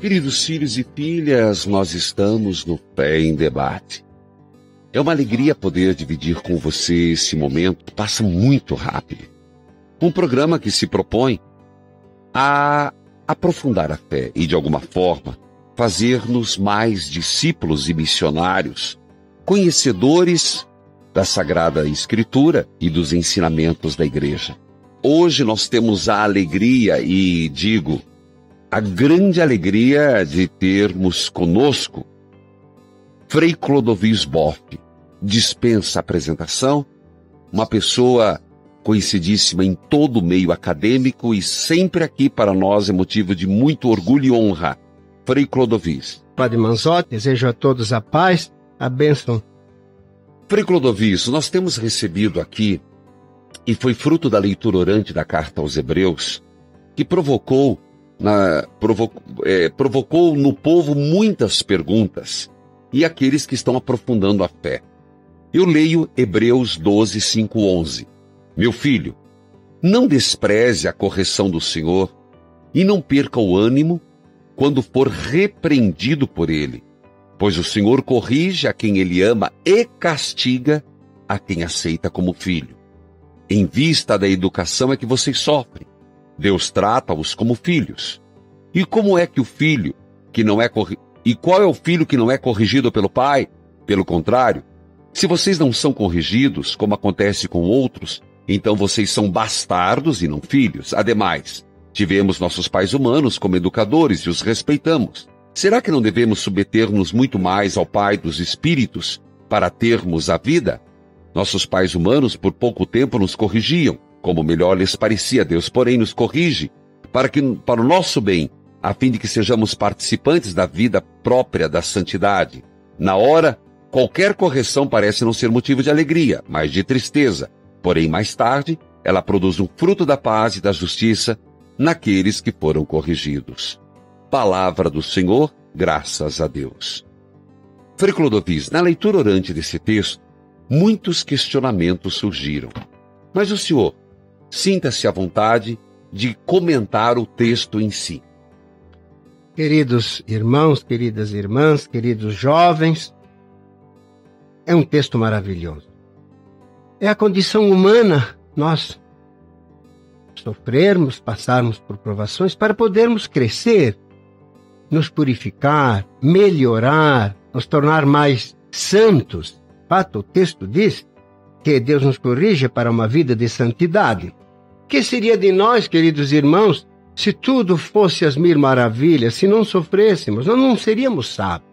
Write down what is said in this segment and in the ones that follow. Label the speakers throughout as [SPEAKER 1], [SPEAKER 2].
[SPEAKER 1] Queridos filhos e filhas, nós estamos no Fé em Debate. É uma alegria poder dividir com você esse momento que passa muito rápido. Um programa que se propõe a aprofundar a fé e, de alguma forma, fazer-nos mais discípulos e missionários, conhecedores da Sagrada Escritura e dos ensinamentos da Igreja. Hoje nós temos a alegria e, digo, a grande alegria de termos conosco Frei Clodovis Boff. Dispensa apresentação, uma pessoa conhecidíssima em todo o meio acadêmico e sempre aqui para nós é motivo de muito orgulho e honra. Frei Clodovis.
[SPEAKER 2] Padre Manzotti, desejo a todos a paz, a bênção.
[SPEAKER 1] Frei Clodovis, nós temos recebido aqui, e foi fruto da leitura orante da carta aos Hebreus, que provocou no povo muitas perguntas, e aqueles que estão aprofundando a fé. Eu leio Hebreus 12, 5, 11. Meu filho, não despreze a correção do Senhor e não perca o ânimo quando for repreendido por Ele, pois o Senhor corrige a quem Ele ama e castiga a quem aceita como filho. Em vista da educação é que vocês sofrem. Deus trata-os como filhos. E como é que o filho que não é E qual é o filho que não é corrigido pelo pai? Pelo contrário, se vocês não são corrigidos, como acontece com outros, então vocês são bastardos e não filhos. Ademais, tivemos nossos pais humanos como educadores e os respeitamos. Será que não devemos submeter-nos muito mais ao Pai dos Espíritos para termos a vida? Nossos pais humanos por pouco tempo nos corrigiam, como melhor lhes parecia. Deus, porém, nos corrige para o nosso bem, a fim de que sejamos participantes da vida própria da santidade. Na hora, qualquer correção parece não ser motivo de alegria, mas de tristeza. Porém, mais tarde, ela produz um fruto da paz e da justiça naqueles que foram corrigidos. Palavra do Senhor, graças a Deus. Frei Clodovis, na leitura orante desse texto, muitos questionamentos surgiram. Mas o senhor, sinta-se à vontade de comentar o texto em si.
[SPEAKER 2] Queridos irmãos, queridas irmãs, queridos jovens, é um texto maravilhoso. É a condição humana, nós sofrermos, passarmos por provações para podermos crescer, nos purificar, melhorar, nos tornar mais santos. Fato, o texto diz que Deus nos corrige para uma vida de santidade. O que seria de nós, queridos irmãos, se tudo fosse as mil maravilhas, se não sofrêssemos? Nós não seríamos sábios,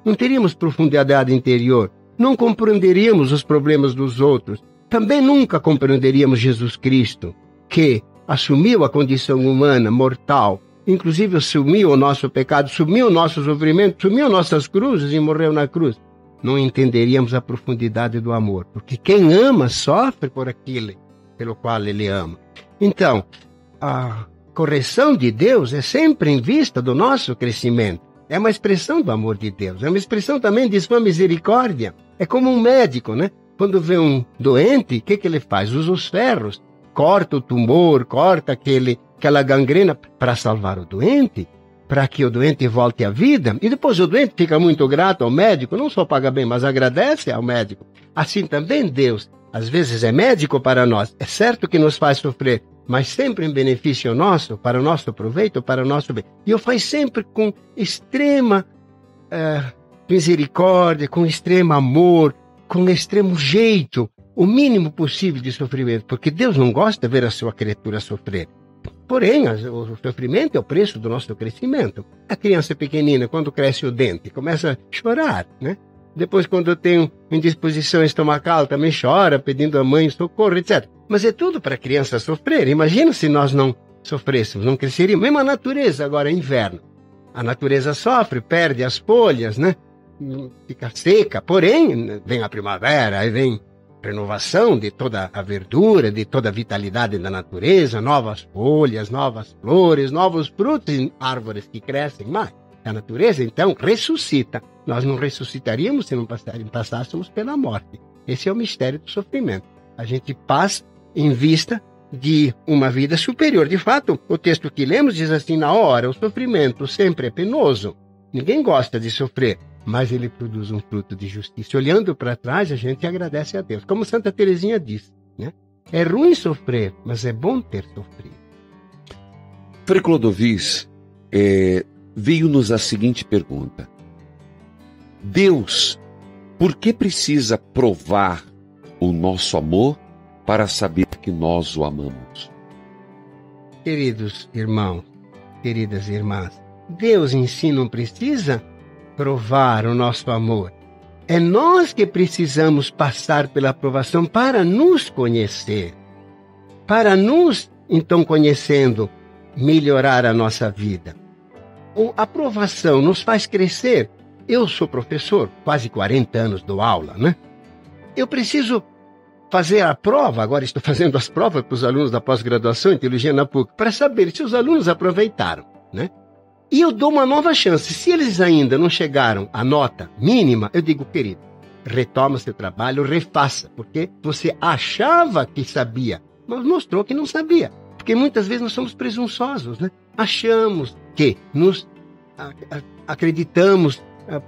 [SPEAKER 2] não teríamos profundidade interior, não compreenderíamos os problemas dos outros, também nunca compreenderíamos Jesus Cristo, que assumiu a condição humana, mortal, inclusive assumiu o nosso pecado, assumiu o nosso sofrimento, assumiu nossas cruzes e morreu na cruz. Não entenderíamos a profundidade do amor, porque quem ama sofre por aquilo pelo qual ele ama. Então, a correção de Deus é sempre em vista do nosso crescimento. É uma expressão do amor de Deus, é uma expressão também de sua misericórdia. É como um médico, né? Quando vê um doente, o que ele faz? Usa os ferros, corta o tumor, corta aquela gangrena para salvar o doente, para que o doente volte à vida. E depois o doente fica muito grato ao médico, não só paga bem, mas agradece ao médico. Assim também Deus, às vezes é médico para nós. É certo que nos faz sofrer, mas sempre em benefício nosso, para o nosso proveito, para o nosso bem. E o faz sempre com extrema misericórdia, com extremo amor, com extremo jeito, o mínimo possível de sofrimento, porque Deus não gosta de ver a sua criatura sofrer. Porém, o sofrimento é o preço do nosso crescimento. A criança pequenina, quando cresce o dente, começa a chorar, né? Depois, quando tem indisposição estomacal, também chora, pedindo à mãe socorro, etc. Mas é tudo para a criança sofrer. Imagina se nós não sofrêssemos, não cresceríamos. Mesmo a natureza, agora é inverno. A natureza sofre, perde as folhas, né? Fica seca. Porém, vem a primavera, aí vem renovação de toda a verdura, de toda a vitalidade da natureza, novas folhas, novas flores, novos frutos em árvores que crescem mais. A natureza, então, ressuscita. Nós não ressuscitaríamos se não passássemos pela morte. Esse é o mistério do sofrimento. A gente passa em vista de uma vida superior. De fato, o texto que lemos diz assim: na hora, o sofrimento sempre é penoso. Ninguém gosta de sofrer, mas ele produz um fruto de justiça. Olhando para trás, a gente agradece a Deus. Como Santa Teresinha diz, né? É ruim sofrer, mas é bom ter sofrido.
[SPEAKER 1] Frei Clodovis, veio-nos a seguinte pergunta: Deus, por que precisa provar o nosso amor para saber que nós o amamos?
[SPEAKER 2] Queridos irmãos, queridas irmãs, Deus em si não precisa provar o nosso amor. É nós que precisamos passar pela provação para nos conhecer. Para nos, então, conhecendo, melhorar a nossa vida. A aprovação nos faz crescer. Eu sou professor, quase 40 anos dou aula, né? Eu preciso fazer a prova, agora estou fazendo as provas para os alunos da pós-graduação em Teologia na PUC, para saber se os alunos aproveitaram, né? E eu dou uma nova chance. Se eles ainda não chegaram à nota mínima, eu digo: querido, retoma seu trabalho, refaça, porque você achava que sabia, mas mostrou que não sabia. Porque muitas vezes nós somos presunçosos, né? Achamos que nos acreditamos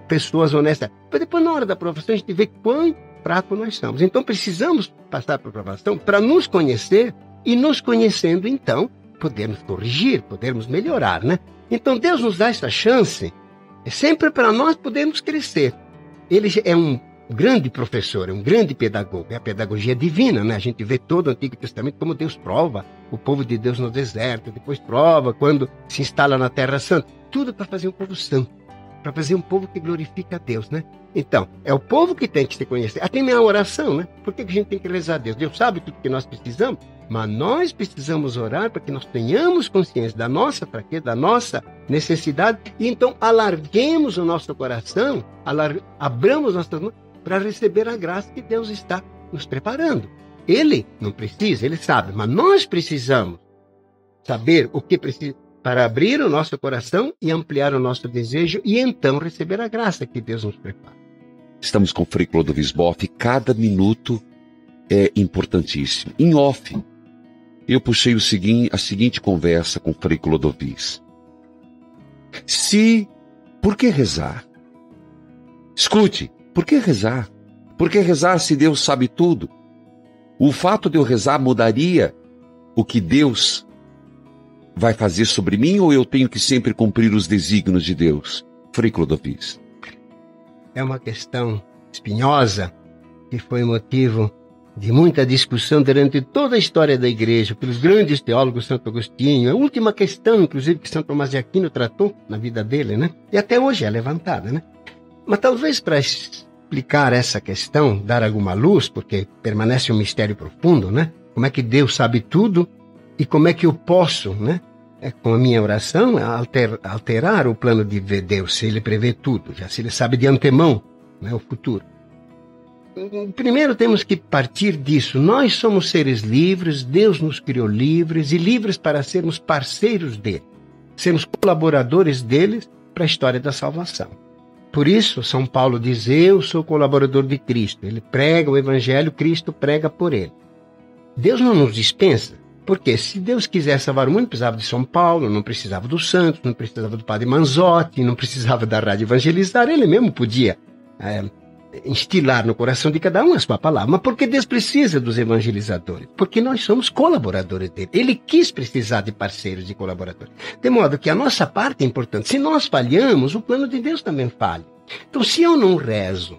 [SPEAKER 2] pessoas honestas. Mas depois, na hora da aprovação, a gente vê quão fraco nós somos. Então, precisamos passar por aprovação para nos conhecer e, nos conhecendo, então, podermos corrigir, podermos melhorar, né? Então, Deus nos dá essa chance sempre para nós podermos crescer. Ele é um grande professor, é um grande pedagogo. É a pedagogia divina, né? A gente vê todo o Antigo Testamento como Deus prova o povo de Deus no deserto, depois prova quando se instala na Terra Santa. Tudo para fazer um povo santo, para fazer um povo que glorifica a Deus, né? Então, é o povo que tem que se conhecer. Até minha oração, né? Por que a gente tem que rezar a Deus? Deus sabe tudo que nós precisamos, mas nós precisamos orar para que nós tenhamos consciência da nossa fraqueza, da nossa necessidade, e então alarguemos o nosso coração, abramos nossas mãos para receber a graça que Deus está nos preparando. Ele não precisa, ele sabe, mas nós precisamos saber o que precisa para abrir o nosso coração e ampliar o nosso desejo e então receber a graça que Deus nos prepara.
[SPEAKER 1] Estamos com o Frei Clodovis Boff, cada minuto é importantíssimo. Em off, eu puxei a seguinte conversa com o Frei Clodovis. Por que rezar? Escute, por que rezar? Por que rezar se Deus sabe tudo? O fato de eu rezar mudaria o que Deus vai fazer sobre mim, ou eu tenho que sempre cumprir os desígnios de Deus? Frei Clodovis.
[SPEAKER 2] É uma questão espinhosa que foi motivo de muita discussão durante toda a história da Igreja, pelos grandes teólogos Santo Agostinho. É a última questão, inclusive, que São Tomás de Aquino tratou na vida dele, né? E até hoje é levantada, né? Mas talvez para explicar essa questão, dar alguma luz, porque permanece um mistério profundo, né? Como é que Deus sabe tudo e como é que eu posso, né? Com a minha oração, alterar o plano de Deus, se Ele prevê tudo, já se Ele sabe de antemão, né, o futuro. Primeiro temos que partir disso. Nós somos seres livres, Deus nos criou livres e livres para sermos parceiros dele, sermos colaboradores deles para a história da salvação. Por isso, São Paulo diz: eu sou colaborador de Cristo. Ele prega o Evangelho, Cristo prega por ele. Deus não nos dispensa. Porque se Deus quisesse salvar o mundo, não precisava de São Paulo, não precisava dos santos, não precisava do padre Manzotti, não precisava da Rádio Evangelizar. Ele mesmo podia instilar no coração de cada um a sua palavra. Mas por que Deus precisa dos evangelizadores? Porque nós somos colaboradores dele. Ele quis precisar de parceiros e colaboradores. De modo que a nossa parte é importante. Se nós falhamos, o plano de Deus também falha. Então, se eu não rezo,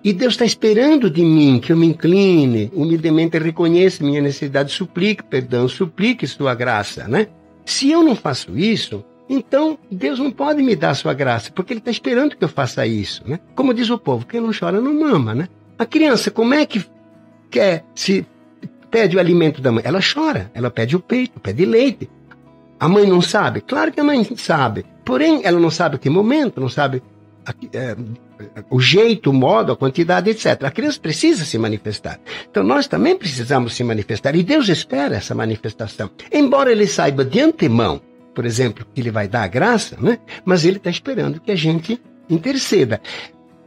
[SPEAKER 2] e Deus está esperando de mim que eu me incline, humildemente reconheça minha necessidade, suplique perdão, suplique sua graça, né? Se eu não faço isso, então Deus não pode me dar sua graça, porque Ele está esperando que eu faça isso, né? Como diz o povo, quem não chora não mama, né? A criança, como é que se pede o alimento da mãe? Ela chora, ela pede o peito, pede leite. A mãe não sabe? Claro que a mãe sabe, porém ela não sabe que momento, não sabe o jeito, o modo, a quantidade, etc. A criança precisa se manifestar. Então nós também precisamos se manifestar. E Deus espera essa manifestação. Embora Ele saiba de antemão, por exemplo, que Ele vai dar a graça, né? Mas Ele está esperando que a gente interceda.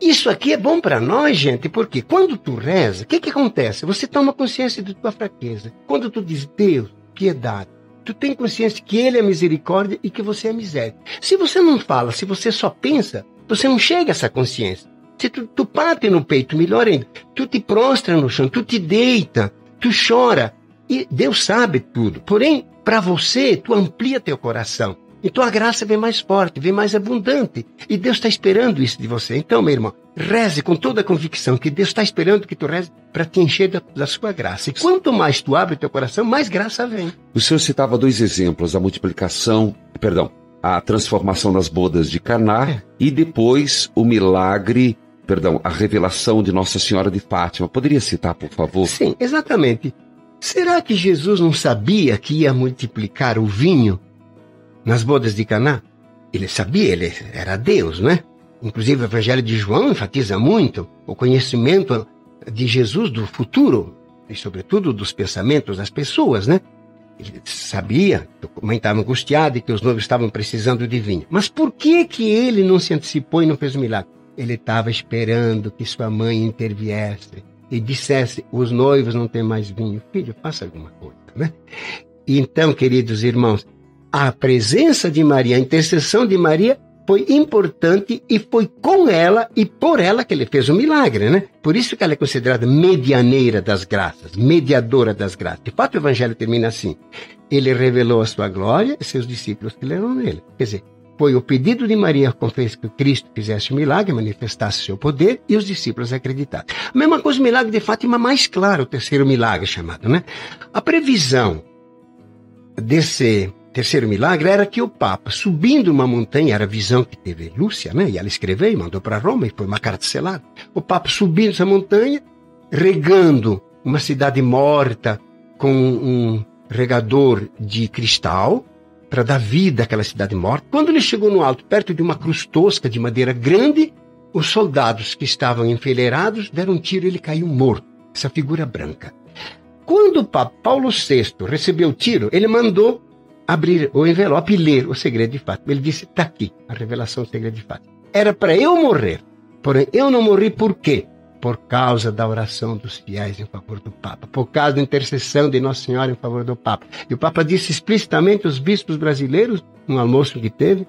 [SPEAKER 2] Isso aqui é bom para nós, gente, porque quando tu reza, o que acontece? Você toma consciência de tua fraqueza. Quando tu diz, Deus, piedade, tu tem consciência que Ele é misericórdia e que você é miséria. Se você não fala, se você só pensa, você não chega a essa consciência. Se tu bate no peito, melhor ainda, tu te prostra no chão, tu te deita, tu chora. E Deus sabe tudo. Porém, para você, tu amplia teu coração. Então a graça vem mais forte, vem mais abundante. E Deus está esperando isso de você. Então, meu irmão, reze com toda a convicção que Deus está esperando que tu reze para te encher da sua graça. E quanto mais tu abre teu coração, mais graça vem.
[SPEAKER 1] O senhor citava 2 exemplos, a transformação nas bodas de Caná e depois o milagre, a revelação de Nossa Senhora de Fátima. Poderia citar, por favor?
[SPEAKER 2] Sim, exatamente. Será que Jesus não sabia que ia multiplicar o vinho nas bodas de Caná? Ele sabia, ele era Deus, né? Inclusive o Evangelho de João enfatiza muito o conhecimento de Jesus do futuro e, sobretudo, dos pensamentos das pessoas, né? Ele sabia, a mãe estava angustiada e que os noivos estavam precisando de vinho. Mas por que ele não se antecipou e não fez o milagre? Ele estava esperando que sua mãe interviesse e dissesse, os noivos não têm mais vinho. Filho, faça alguma coisa, né? Então, queridos irmãos, a presença de Maria, a intercessão de Maria foi importante e foi com ela e por ela que ele fez o milagre, né? Por isso que ela é considerada medianeira das graças, mediadora das graças. De fato, o Evangelho termina assim. Ele revelou a sua glória e seus discípulos que leram nele. Quer dizer, foi o pedido de Maria que fez que Cristo fizesse o milagre, manifestasse seu poder e os discípulos acreditaram. A mesma coisa o milagre de Fátima, mais claro, o terceiro milagre chamado, né? A previsão desse terceiro milagre era que o Papa, subindo uma montanha, era a visão que teve Lúcia, né? E ela escreveu e mandou para Roma, e foi uma carta selada. O Papa subindo essa montanha, regando uma cidade morta com um regador de cristal, para dar vida àquela cidade morta. Quando ele chegou no alto, perto de uma cruz tosca de madeira grande, os soldados que estavam enfileirados deram um tiro e ele caiu morto, essa figura branca. Quando o Papa Paulo VI recebeu o tiro, ele mandou abrir o envelope e ler o segredo de Fátima. Ele disse, está aqui, a revelação do segredo de Fátima. Era para eu morrer, porém eu não morri por quê? Por causa da oração dos fiéis em favor do Papa, por causa da intercessão de Nossa Senhora em favor do Papa. E o Papa disse explicitamente aos bispos brasileiros, num almoço que teve,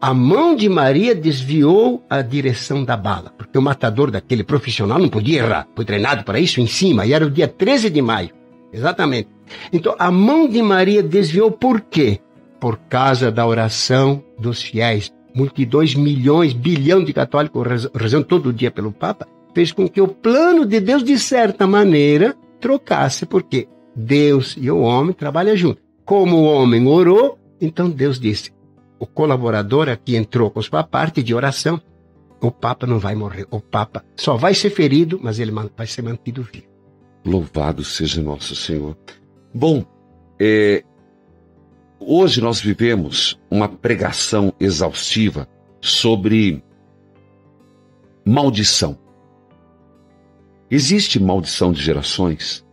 [SPEAKER 2] a mão de Maria desviou a direção da bala, porque o matador daquele profissional não podia errar, foi treinado para isso em cima, e era o dia 13 de maio, exatamente. Então, a mão de Maria desviou por quê? Por causa da oração dos fiéis. Multidões, milhões, bilhão de católicos rezando todo dia pelo Papa, fez com que o plano de Deus, de certa maneira, trocasse, porque Deus e o homem trabalham juntos. Como o homem orou, então Deus disse, o colaborador aqui entrou com sua parte de oração, o Papa não vai morrer, o Papa só vai ser ferido, mas ele vai ser mantido vivo.
[SPEAKER 1] Louvado seja nosso Senhor. Bom, hoje nós vivemos uma pregação exaustiva sobre maldição. Existe maldição de gerações?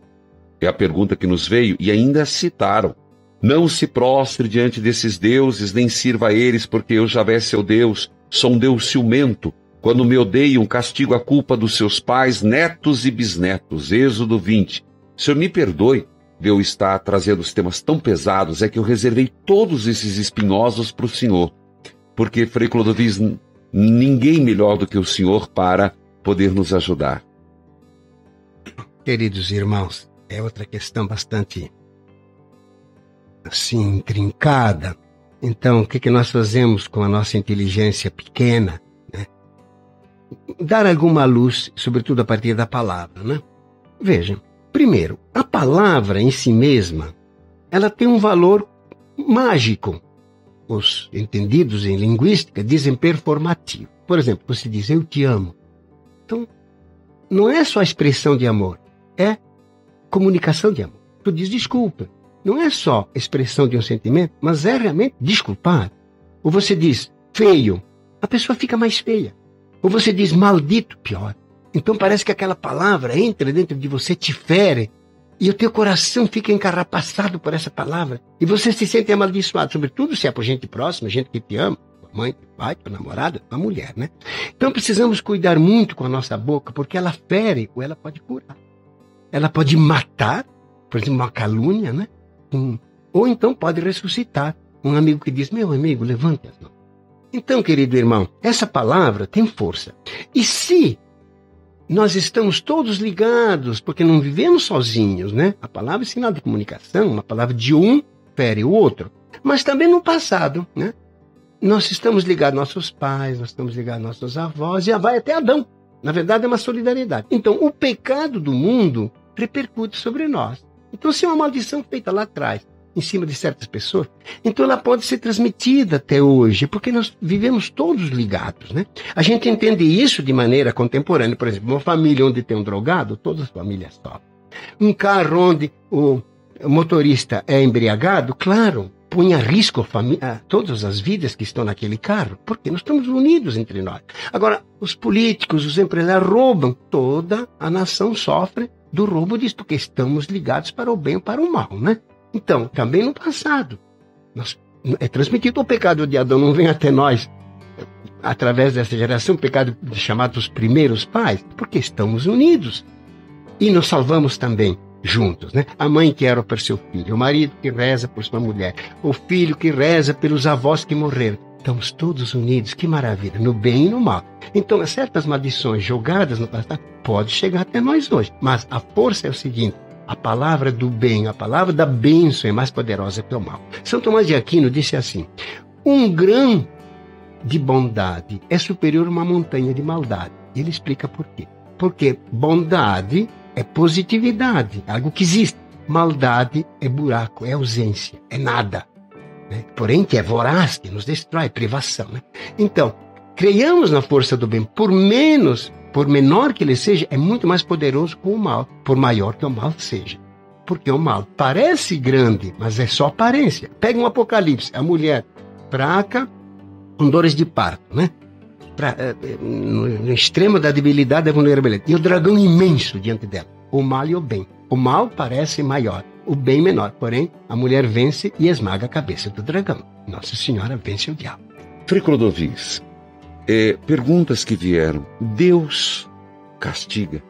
[SPEAKER 1] É a pergunta que nos veio e ainda citaram. Não se prostre diante desses deuses, nem sirva a eles, porque eu, Javé, seu Deus, sou um Deus ciumento. Quando me odeiam, castigo a culpa dos seus pais, netos e bisnetos. Êxodo 20. O Senhor me perdoe de eu estar trazendo os temas tão pesados, é que eu reservei todos esses espinhosos para o Senhor. Porque, Frei Clodovis, ninguém melhor do que o Senhor para poder nos ajudar.
[SPEAKER 2] Queridos irmãos, é outra questão bastante, assim, intrincada. Então, o que nós fazemos com a nossa inteligência pequena? Né? Dar alguma luz, sobretudo a partir da palavra, né? Vejam, primeiro, a palavra em si mesma, ela tem um valor mágico. Os entendidos em linguística dizem performativo. Por exemplo, você diz, eu te amo. Então, não é só expressão de amor, é comunicação de amor. Tu diz desculpa. Não é só expressão de um sentimento, mas é realmente desculpar. Ou você diz feio, a pessoa fica mais feia. Ou você diz maldito, pior. Então parece que aquela palavra entra dentro de você, te fere, e o teu coração fica encarrapaçado por essa palavra. E você se sente amaldiçoado, sobretudo se é por gente próxima, gente que te ama, mãe, teu pai, tua namorada, tua mulher, né? Então precisamos cuidar muito com a nossa boca, porque ela fere ou ela pode curar. Ela pode matar, por exemplo, uma calúnia, né? Ou então pode ressuscitar. Um amigo que diz, meu amigo, levante as mãos. Então, querido irmão, essa palavra tem força. E se nós estamos todos ligados, porque não vivemos sozinhos, né? A palavra é sinal de comunicação, uma palavra de um fere o outro. Mas também no passado, né? Nós estamos ligados aos nossos pais, nós estamos ligados aos nossos avós, e vai até Adão. Na verdade, é uma solidariedade. Então, o pecado do mundo repercute sobre nós. Então, se é uma maldição feita lá atrás, em cima de certas pessoas, então ela pode ser transmitida até hoje, porque nós vivemos todos ligados, né? A gente entende isso de maneira contemporânea. Por exemplo, uma família onde tem um drogado, todas as famílias sofrem. Um carro onde o motorista é embriagado, claro, põe a risco todas as vidas que estão naquele carro, porque nós estamos unidos entre nós. Agora, os políticos, os empresários roubam, toda a nação sofre do roubo disso, porque estamos ligados para o bem ou para o mal, né? Então, também no passado, é transmitido o pecado de Adão, não vem até nós, através dessa geração, o pecado chamado dos primeiros pais, porque estamos unidos. E nos salvamos também juntos, né? A mãe que ora por seu filho, o marido que reza por sua mulher, o filho que reza pelos avós que morreram. Estamos todos unidos, que maravilha, no bem e no mal. Então, certas maldições jogadas no passado podem chegar até nós hoje. Mas a força é o seguinte, a palavra do bem, a palavra da bênção é mais poderosa que o mal. São Tomás de Aquino disse assim, um grão de bondade é superior a uma montanha de maldade. Ele explica por quê. Porque bondade é positividade, algo que existe. Maldade é buraco, é ausência, é nada. Né? Porém, que é voraz, que nos destrói, privação. Né? Então, creiamos na força do bem, por menor que ele seja, é muito mais poderoso que o mal, por maior que o mal seja. Porque o mal parece grande, mas é só aparência. Pega um Apocalipse, a mulher fraca, com dores de parto, né? No extremo da debilidade e da vulnerabilidade. E o dragão imenso diante dela, o mal e o bem. O mal parece maior, o bem menor. Porém, a mulher vence e esmaga a cabeça do dragão. Nossa Senhora vence o diabo.
[SPEAKER 1] Frei Clodovis, perguntas que vieram. Deus castiga?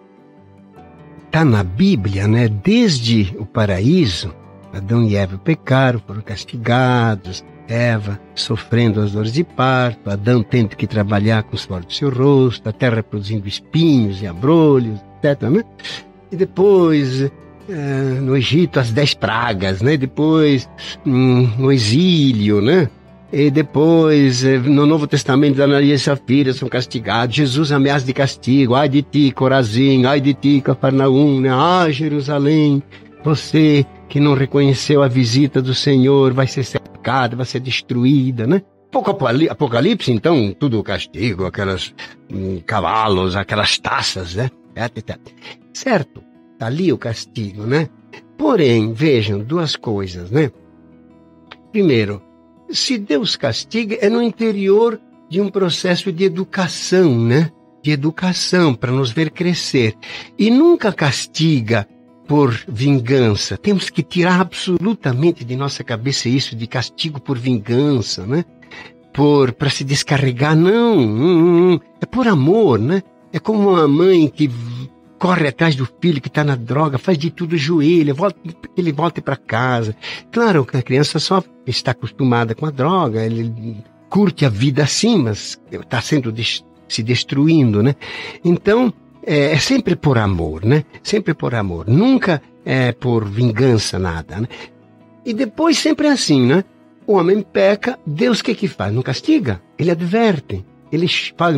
[SPEAKER 2] Está na Bíblia, né? Desde o paraíso, Adão e Eva pecaram, foram castigados. Eva sofrendo as dores de parto, Adão tendo que trabalhar com o suor do seu rosto, a terra produzindo espinhos e abrolhos, etc. Né? E depois, no Egito, as 10 pragas, né? Depois, no exílio, né? E depois, no Novo Testamento, Ananias e Safira são castigados. Jesus ameaça de castigo. Ai de ti, Corazim, ai de ti, Cafarnaum, né? Ah, Jerusalém, você que não reconheceu a visita do Senhor vai ser cercada, vai ser destruída, né? Pouco Apocalipse, então, tudo castigo, aquelas cavalos, aquelas taças, né? Certo, tá ali o castigo, né? Porém, vejam, duas coisas, né? Primeiro, se Deus castiga, é no interior de um processo de educação, né? De educação, para nos ver crescer. E nunca castiga por vingança. Temos que tirar absolutamente de nossa cabeça isso de castigo por vingança, né? Para se descarregar, não. É por amor, né? É como uma mãe que corre atrás do filho que está na droga, faz de tudo, joelha, ele volte para casa. Claro que a criança só está acostumada com a droga, ele curte a vida assim, mas está se destruindo, né? Então, é sempre por amor, né? Sempre por amor. Nunca é por vingança, nada, né? E depois sempre é assim, né? O homem peca, Deus o que faz? Não castiga? Ele adverte. Ele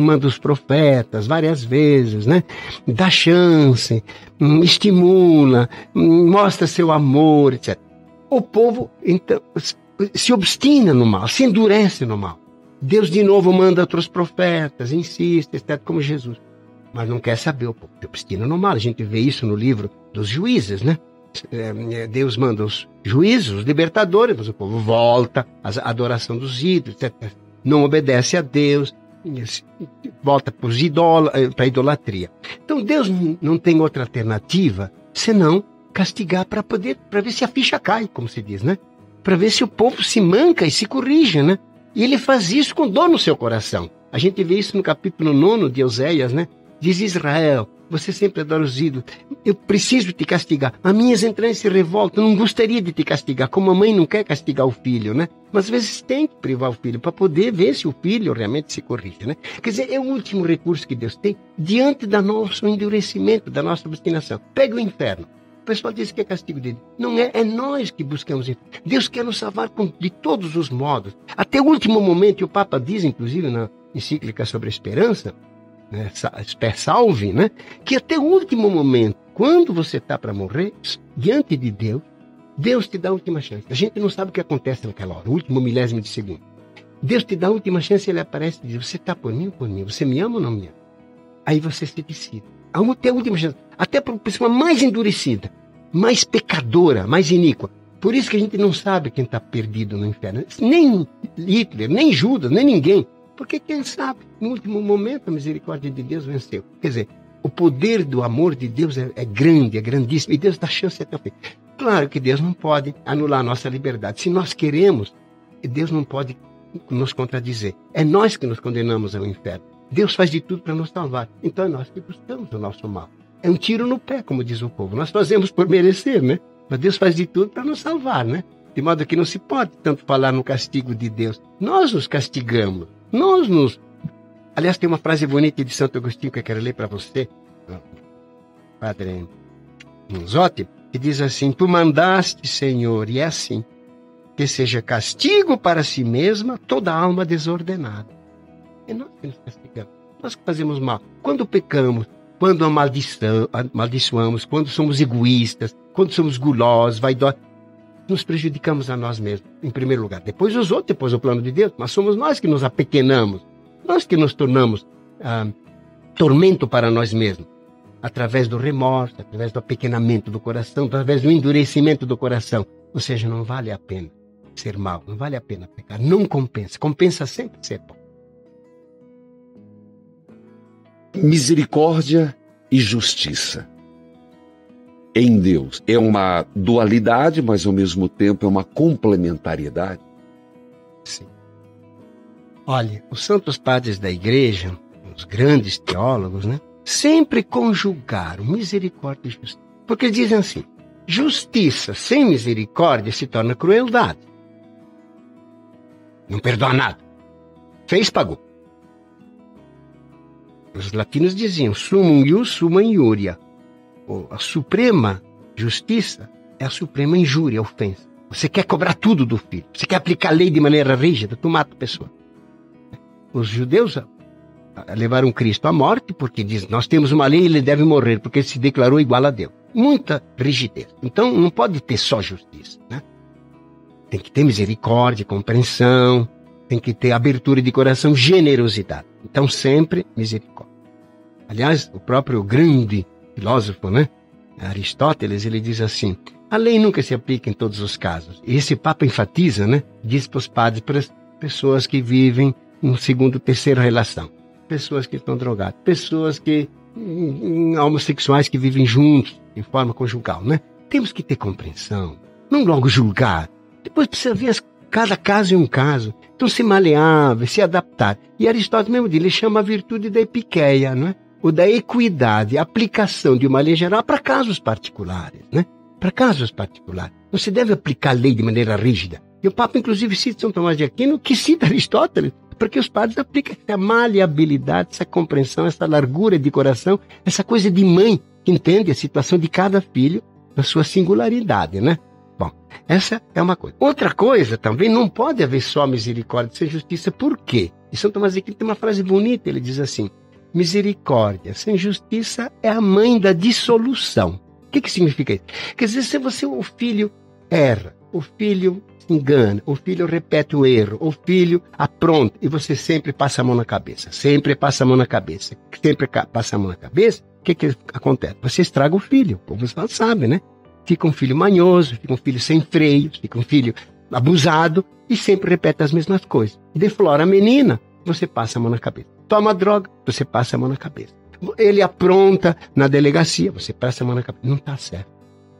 [SPEAKER 2] manda os profetas várias vezes, né? Dá chance, estimula, mostra seu amor, etc. O povo, então, se obstina no mal, se endurece no mal. Deus de novo manda outros profetas, insiste, etc., como Jesus. Mas não quer saber, o povo se obstina no mal. A gente vê isso no livro dos Juízes, né? Deus manda os juízes, os libertadores, mas o povo volta à adoração dos ídolos, etc. Não obedece a Deus, volta para a idolatria. Então Deus não tem outra alternativa senão castigar para ver se a ficha cai, como se diz, né? Para ver se o povo se manca e se corrige, né? E ele faz isso com dor no seu coração. A gente vê isso no capítulo 9 de Oséias, né? Diz: Israel, você sempre adora os ídolos. Eu preciso te castigar. As minhas entranhas se revoltam. Eu não gostaria de te castigar. Como a mãe não quer castigar o filho, né? Mas às vezes tem que privar o filho para poder ver se o filho realmente se corrige, né? Quer dizer, é o último recurso que Deus tem diante do nosso endurecimento, da nossa obstinação. Pega o inferno. O pessoal diz que é castigo dele. Não é, é nós que buscamos isso. Deus quer nos salvar de todos os modos. Até o último momento, e o Papa diz, inclusive, na encíclica sobre a esperança, né, salve, né, que até o último momento, quando você está para morrer, diante de Deus, Deus te dá a última chance. A gente não sabe o que acontece naquela hora, o último milésimo de segundo. Deus te dá a última chance e ele aparece e diz: você está por mim ou por mim? Você me ama ou não me ama? Aí você se decide. Até a última chance. Até para uma pessoa mais endurecida, mais pecadora, mais iníqua. Por isso que a gente não sabe quem está perdido no inferno. Nem Hitler, nem Judas, nem ninguém. Porque quem sabe, no último momento, a misericórdia de Deus venceu. Quer dizer, o poder do amor de Deus é grande, é grandíssimo. E Deus dá chance até o fim. Claro que Deus não pode anular a nossa liberdade. Se nós queremos, Deus não pode nos contradizer. É nós que nos condenamos ao inferno. Deus faz de tudo para nos salvar. Então é nós que buscamos o nosso mal. É um tiro no pé, como diz o povo. Nós fazemos por merecer, né? Mas Deus faz de tudo para nos salvar, né? De modo que não se pode tanto falar no castigo de Deus. Nós nos castigamos. Aliás, tem uma frase bonita de Santo Agostinho que eu quero ler para você, Padre Zotti, que diz assim: tu mandaste, Senhor, e é assim, que seja castigo para si mesma toda alma desordenada. É nós que nos castigamos, nós que fazemos mal. Quando pecamos, quando amaldiçoamos, quando somos egoístas, quando somos gulosos, vaidosos, nos prejudicamos a nós mesmos, em primeiro lugar. Depois os outros, depois o plano de Deus. Mas somos nós que nos apequenamos. Nós que nos tornamos tormento para nós mesmos. Através do remorso, através do apequenamento do coração, através do endurecimento do coração. Ou seja, não vale a pena ser mau, não vale a pena pecar. Não compensa. Compensa sempre ser bom.
[SPEAKER 1] Misericórdia e justiça. Em Deus é uma dualidade, mas ao mesmo tempo é uma complementariedade.
[SPEAKER 2] Sim. Olha, os santos padres da igreja, os grandes teólogos, né, sempre conjugaram misericórdia e justiça. Porque dizem assim: justiça sem misericórdia se torna crueldade. Não perdoa nada. Fez, pagou. Os latinos diziam: sumum ius, summa injuria. A suprema justiça é a suprema injúria, a ofensa. Você quer cobrar tudo do filho. Você quer aplicar a lei de maneira rígida, tu mata a pessoa. Os judeus levaram Cristo à morte porque diz: nós temos uma lei e ele deve morrer porque ele se declarou igual a Deus. Muita rigidez. Então não pode ter só justiça, né? Tem que ter misericórdia, compreensão, tem que ter abertura de coração, generosidade. Então sempre misericórdia. Aliás, o próprio grande filósofo, né, Aristóteles, ele diz assim: a lei nunca se aplica em todos os casos. E esse Papa enfatiza, né, diz para os padres, para as pessoas que vivem em segunda, terceira relação, pessoas que estão drogadas, pessoas que homossexuais que vivem juntos, de forma conjugal, né? Temos que ter compreensão, não logo julgar. Depois precisa ver cada caso é um caso. Então ser maleável, se adaptar. E Aristóteles mesmo diz, ele chama a virtude da epiqueia, não é? Ou da equidade, a aplicação de uma lei geral para casos particulares, né? Para casos particulares. Não se deve aplicar a lei de maneira rígida. E o Papa, inclusive, cita São Tomás de Aquino, que cita Aristóteles, porque os padres aplicam essa maleabilidade, essa compreensão, essa largura de coração, essa coisa de mãe, que entende a situação de cada filho na sua singularidade, né? Bom, essa é uma coisa. Outra coisa também, não pode haver só misericórdia sem justiça. Por quê? E São Tomás de Aquino tem uma frase bonita, ele diz assim: misericórdia sem justiça é a mãe da dissolução. O que significa isso? Quer dizer, se você, o filho erra, o filho se engana, o filho repete o erro, o filho apronta, e você sempre passa a mão na cabeça, sempre passa a mão na cabeça, sempre passa a mão na cabeça, o que acontece? Você estraga o filho, como você sabe, né? Fica um filho manhoso, fica um filho sem freio, fica um filho abusado, e sempre repete as mesmas coisas. Deflora a menina, você passa a mão na cabeça. Toma droga, você passa a mão na cabeça. Ele apronta na delegacia, você passa a mão na cabeça. Não está certo.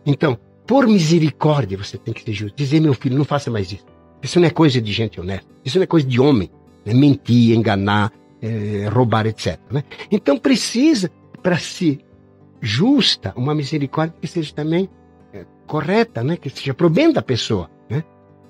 [SPEAKER 2] Então, por misericórdia, você tem que ser justo. Dizer, meu filho, não faça mais isso. Isso não é coisa de gente honesta. Isso não é coisa de homem. Né? Mentir, enganar, roubar, etc. Né? Então precisa, para ser justa, uma misericórdia que seja também correta, né? Que seja pro bem da pessoa, né?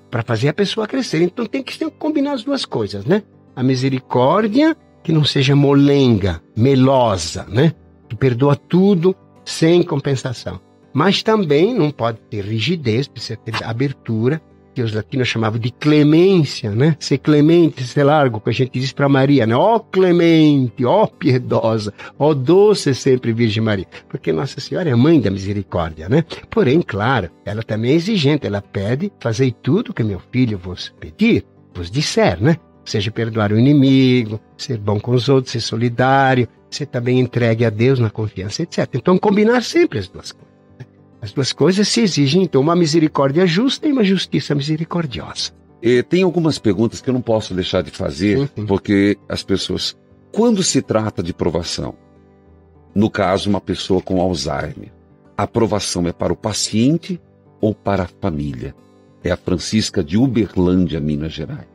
[SPEAKER 2] Para fazer a pessoa crescer. Então tem que combinar as duas coisas, né? A misericórdia que não seja molenga, melosa, né? Que perdoa tudo sem compensação. Mas também não pode ter rigidez, precisa ter abertura, que os latinos chamavam de clemência, né? Ser clemente, ser largo, que a gente diz para Maria, né? Ó clemente, ó piedosa, ó doce sempre Virgem Maria. Porque Nossa Senhora é a mãe da misericórdia, né? Porém, claro, ela também é exigente, ela pede, fazei tudo que meu filho vos pedir, vos disser, né? Seja perdoar o inimigo, ser bom com os outros, ser solidário, ser também entregue a Deus na confiança, etc. Então, combinar sempre as duas coisas. As duas coisas se exigem, então, uma misericórdia justa e uma justiça misericordiosa.
[SPEAKER 1] Tem algumas perguntas que eu não posso deixar de fazer,
[SPEAKER 2] Sim.
[SPEAKER 1] porque as pessoas... Quando se trata de provação, no caso, uma pessoa com Alzheimer, a provação é para o paciente ou para a família? É a Francisca de Uberlândia, Minas Gerais.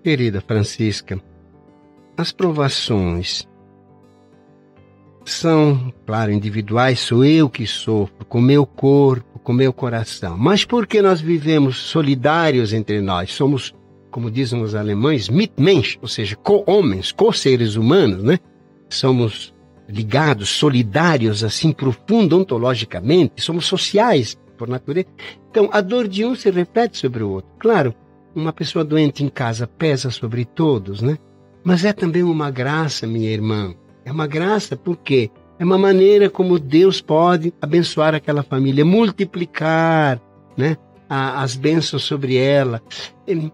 [SPEAKER 2] Querida Francisca, as provações são, claro, individuais, sou eu que sofro, com meu corpo, com meu coração. Mas porque nós vivemos solidários entre nós, somos, como dizem os alemães, Mitmensch, ou seja, co-homens, co-seres humanos, né? Somos ligados, solidários, assim, profundo, ontologicamente, somos sociais, por natureza. Então, a dor de um se repete sobre o outro. Claro, uma pessoa doente em casa pesa sobre todos, né? Mas é também uma graça, minha irmã. É uma graça porque é uma maneira como Deus pode abençoar aquela família, multiplicar, né, as bênçãos sobre ela.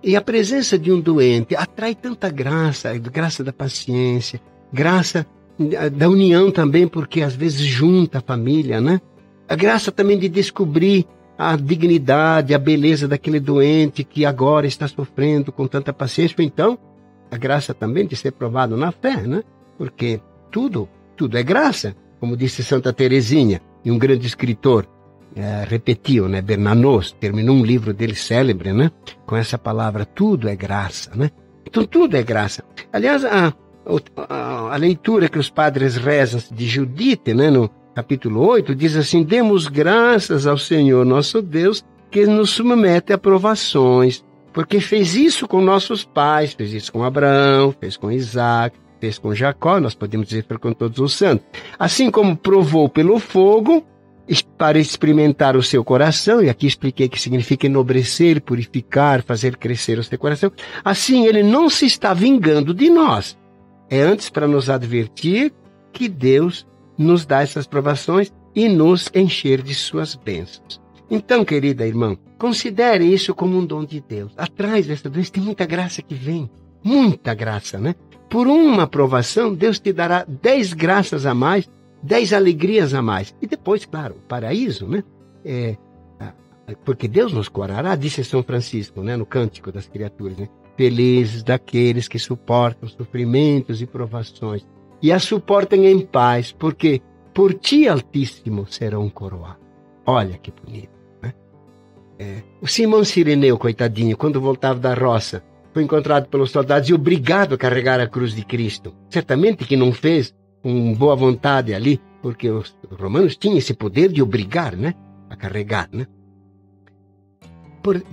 [SPEAKER 2] E a presença de um doente atrai tanta graça, a graça da paciência, graça da união também, porque às vezes junta a família, né? A graça também de descobrir a dignidade, a beleza daquele doente que agora está sofrendo com tanta paciência. Então, a graça também de ser provado na fé, né? Porque tudo é graça, como disse Santa Teresinha, e um grande escritor repetiu, né? Bernanos terminou um livro dele célebre, né? Com essa palavra, tudo é graça, né? Então tudo é graça. Aliás, a leitura que os padres rezam de Judite, né? No capítulo 8, diz assim: demos graças ao Senhor nosso Deus, que nos submete a provações, porque fez isso com nossos pais, fez isso com Abraão, fez com Isaac, fez com Jacó, nós podemos dizer com todos os santos. Assim como provou pelo fogo, para experimentar o seu coração, e aqui expliquei que significa enobrecer, purificar, fazer crescer o seu coração, assim ele não se está vingando de nós. É antes para nos advertir que Deus nos dá essas provações e nos encher de suas bênçãos. Então, querida irmã, considere isso como um dom de Deus. Atrás dessa doença tem muita graça que vem, muita graça, né? Por uma provação, Deus te dará 10 graças a mais, 10 alegrias a mais. E depois, claro, o paraíso, né? Porque Deus nos curará, disse São Francisco, né? No Cântico das Criaturas, né? Felizes daqueles que suportam sofrimentos e provações, e as suportem em paz, porque por ti, Altíssimo, serão coroados. Olha que bonito, né? O Simão Cireneu, coitadinho, quando voltava da roça, foi encontrado pelos soldados e obrigado a carregar a cruz de Cristo. Certamente que não fez com boa vontade ali, porque os romanos tinham esse poder de obrigar, né, a carregar, né?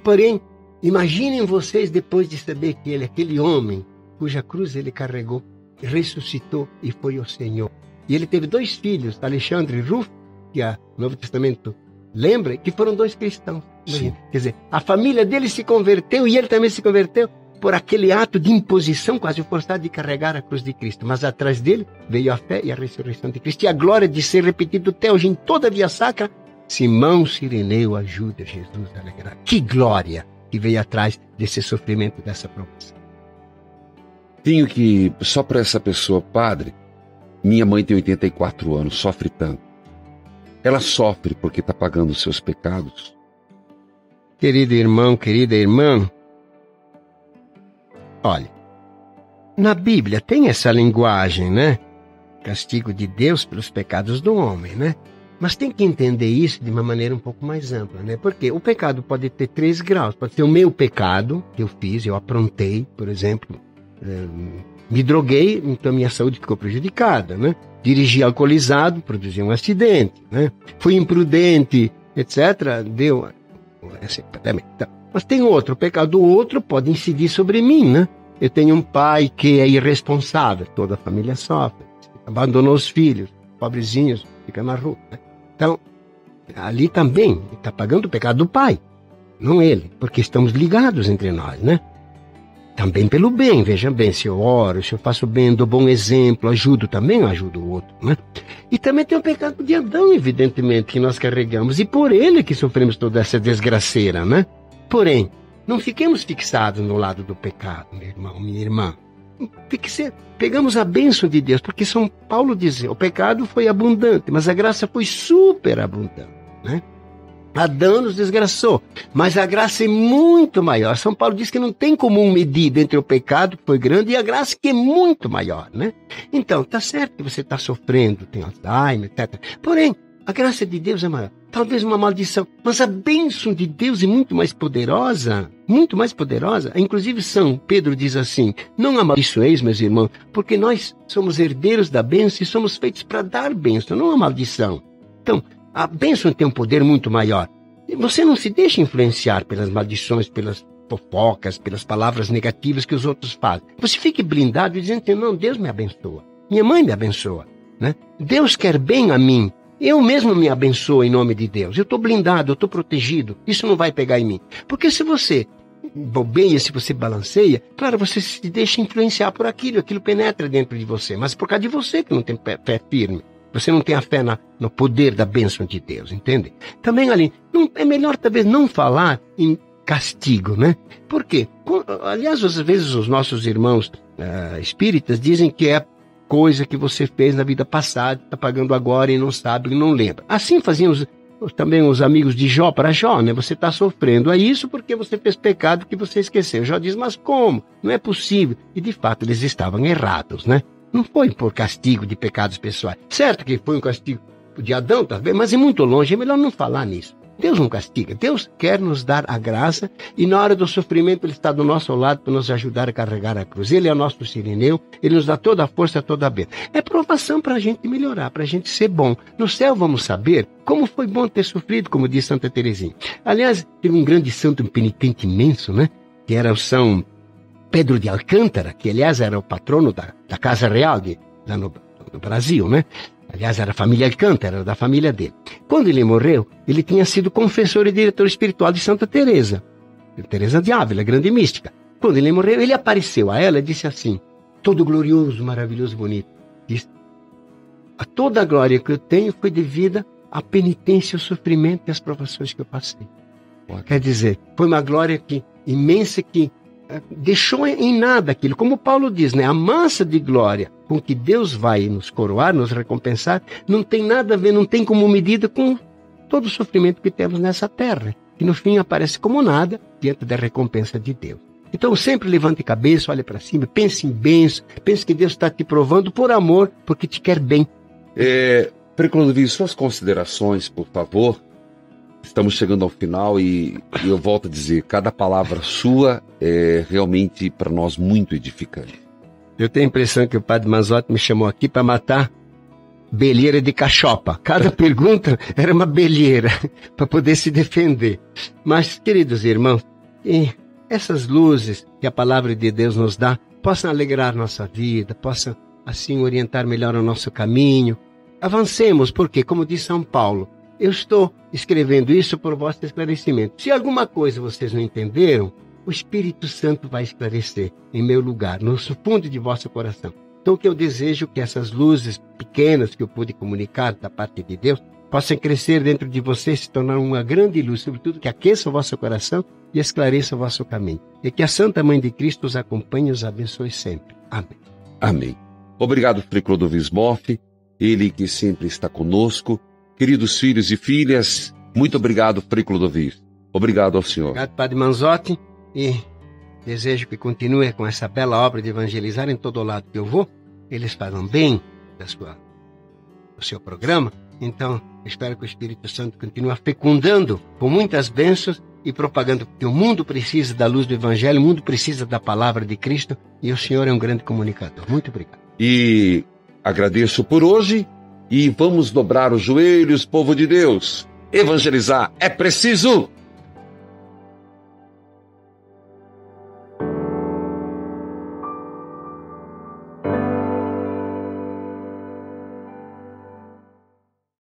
[SPEAKER 2] Porém, imaginem vocês depois de saber que aquele homem, cuja cruz ele carregou, ressuscitou e foi o Senhor. E ele teve 2 filhos, Alexandre e Rufo, que o Novo Testamento lembra, que foram 2 cristãos. Quer dizer, a família dele se converteu e ele também se converteu por aquele ato de imposição quase forçado de carregar a cruz de Cristo. Mas atrás dele veio a fé e a ressurreição de Cristo. E a glória de ser repetido até hoje em toda a Via Sacra. Simão Cireneu ajuda Jesus a alegrar. Que glória que veio atrás desse sofrimento, dessa provação.
[SPEAKER 1] Tenho que, só para essa pessoa, padre, minha mãe tem 84 anos, sofre tanto. Ela sofre porque está pagando os seus pecados?
[SPEAKER 2] Querido irmão, querida irmã, olha, na Bíblia tem essa linguagem, né? Castigo de Deus pelos pecados do homem, né? Mas tem que entender isso de uma maneira um pouco mais ampla, né? Porque o pecado pode ter 3 graus. Pode ser o meu pecado, que eu fiz, eu aprontei, por exemplo, me droguei, então minha saúde ficou prejudicada, né? Dirigi alcoolizado, produzi um acidente, né? Fui imprudente, etc., deu... Então, mas tem outro, o pecado do outro pode incidir sobre mim, né? Eu tenho um pai que é irresponsável, toda a família sofre, abandonou os filhos, pobrezinhos, fica na rua, né? Então, ali também, está pagando o pecado do pai, não ele, porque estamos ligados entre nós, né? Também pelo bem, veja bem, se eu oro, se eu faço bem, dou bom exemplo, ajudo também, eu ajudo o outro, né? E também tem o pecado de Adão, evidentemente, que nós carregamos, e por ele que sofremos toda essa desgraceira, né? Porém, não fiquemos fixados no lado do pecado, meu irmão, minha irmã. Pegamos a bênção de Deus, porque São Paulo diz, o pecado foi abundante, mas a graça foi superabundante, né? Adão nos desgraçou, mas a graça é muito maior. São Paulo diz que não tem comum medida entre o pecado, que foi grande, e a graça, que é muito maior, né? Então, tá certo que você está sofrendo, tem Alzheimer, etc. Porém, a graça de Deus é maior. Talvez uma maldição, mas a bênção de Deus é muito mais poderosa, muito mais poderosa. Inclusive, São Pedro diz assim, não amaldiçoeis, meus irmãos, porque nós somos herdeiros da bênção e somos feitos para dar bênção, não a maldição. Então, a bênção tem um poder muito maior. Você não se deixa influenciar pelas maldições, pelas fofocas, pelas palavras negativas que os outros fazem. Você fique blindado dizendo, não, Deus me abençoa. Minha mãe me abençoa, né? Deus quer bem a mim. Eu mesmo me abençoo em nome de Deus. Eu estou blindado, eu estou protegido. Isso não vai pegar em mim. Porque se você bobeia, se você balanceia, claro, você se deixa influenciar por aquilo penetra dentro de você. Mas por causa de você que não tem fé firme. Você não tem a fé no poder da bênção de Deus, entende? Também ali, é melhor talvez não falar em castigo, né? Por quê? Aliás, às vezes os nossos irmãos espíritas dizem que é coisa que você fez na vida passada, está pagando agora e não sabe, e não lembra. Assim faziam também os amigos de Jó para Jó, né? Você está sofrendo a isso porque você fez pecado que você esqueceu. Jó diz, mas como? Não é possível. E de fato eles estavam errados, né? Não foi por castigo de pecados pessoais. Certo que foi um castigo de Adão, talvez, mas é muito longe, é melhor não falar nisso. Deus não castiga, Deus quer nos dar a graça e na hora do sofrimento Ele está do nosso lado para nos ajudar a carregar a cruz. Ele é o nosso sirineu, Ele nos dá toda a força, toda a bênção. É provação para a gente melhorar, para a gente ser bom. No céu vamos saber como foi bom ter sofrido, como diz Santa Teresinha. Aliás, teve um grande santo, um penitente imenso, né? Que era o São Pedro de Alcântara, que aliás era o patrono da Casa Real lá no Brasil, né? Aliás, era a família Alcântara, era da família dele. Quando ele morreu, ele tinha sido confessor e diretor espiritual de Santa Teresa. Teresa de Ávila, grande mística. Quando ele morreu, ele apareceu a ela e disse assim, todo glorioso, maravilhoso, bonito. Disse, a toda a glória que eu tenho foi devida à penitência, ao sofrimento e às provações que eu passei. Quer dizer, foi uma glória imensa que deixou em nada aquilo, como Paulo diz, né? A massa de glória com que Deus vai nos coroar, nos recompensar, não tem nada a ver, não tem como medida com todo o sofrimento que temos nessa terra, que no fim aparece como nada diante da recompensa de Deus. Então sempre levante a cabeça, olhe para cima, pense em bênção, pense que Deus está te provando por amor, porque te quer bem.
[SPEAKER 1] Frei Clodovis, suas considerações, por favor. Estamos chegando ao final e eu volto a dizer, cada palavra sua é realmente para nós muito edificante.
[SPEAKER 2] Eu tenho a impressão que o padre Manzotti me chamou aqui para matar belheira de cachopa. Cada pergunta era uma belheira para poder se defender. Mas, queridos irmãos, essas luzes que a palavra de Deus nos dá possam alegrar nossa vida, possam assim orientar melhor o nosso caminho. Avancemos, porque, como diz São Paulo, eu estou escrevendo isso por vosso esclarecimento. Se alguma coisa vocês não entenderam, o Espírito Santo vai esclarecer em meu lugar, no fundo de vosso coração. Então, o que eu desejo que essas luzes pequenas que eu pude comunicar da parte de Deus possam crescer dentro de vocês, se tornar uma grande luz, sobretudo que aqueça o vosso coração e esclareça o vosso caminho. E que a Santa Mãe de Cristo os acompanhe e os abençoe sempre. Amém.
[SPEAKER 1] Amém. Obrigado, Frei Clodovis Boff, ele que sempre está conosco. Queridos filhos e filhas, muito obrigado, Frei Clodovis. Obrigado ao senhor.
[SPEAKER 2] Obrigado, Padre Manzotti, e desejo que continue com essa bela obra de evangelizar em todo lado que eu vou. Eles falam bem do seu programa, Então, espero que o Espírito Santo continue fecundando com muitas bênçãos e propagando, porque o mundo precisa da luz do Evangelho, o mundo precisa da palavra de Cristo, e o Senhor é um grande comunicador. Muito obrigado.
[SPEAKER 1] E agradeço por hoje, e vamos dobrar os joelhos, povo de Deus. Evangelizar é preciso!